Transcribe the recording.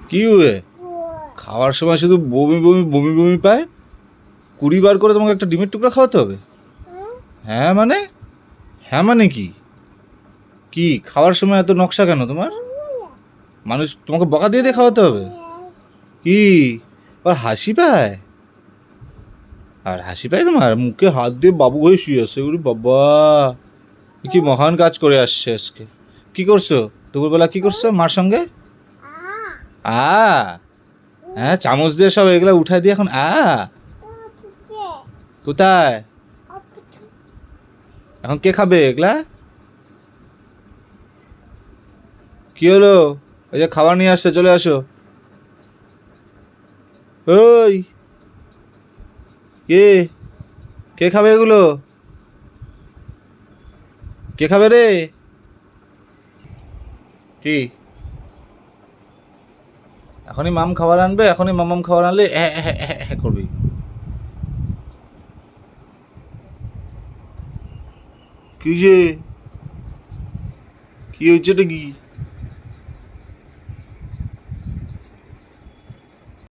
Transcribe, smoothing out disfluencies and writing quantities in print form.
কি হুয়ে? খাওয়ার সময় শুধু বমি বমি বমি বমি পায়, 20 বার করে তোমাকে একটা ডিমের টুকরা খাওয়াতে হবে? হ্যাঁ মানে? হ্যাঁ মানে কি? কি খাওয়ার সময় এত নকশা কেন তোমার? মানুষ তোমাকে বকা দিয়ে দিয়ে খাওয়াতে হবে? কি আর হাসি পায়? আর হাসি পায় তোমার? মুখে হাত দিয়ে বাবু হয়ে শুয়ে আছে, ওরে বাবা, এ কি মহান কাজ করে আসছে আজকে। কি করছো দুপুরবেলা, কি করছো মার সঙ্গে? আ হ্যাঁ, চামচ দিয়ে সব এগুলা উঠাই দিয়ে এখন কোথায়? এখন কে খাবে এগুলা? কি হলো? ওই যে খাবার নিয়ে আসছে, চলে আসো। ওই কে? কে খাবে এগুলো? কে খাবে রে? কি এখনই মাম খাবার আনবে? এখনই মামাম খাবার আনলে হ্যাঁ করবি? কি যে কি হয়েছে কি?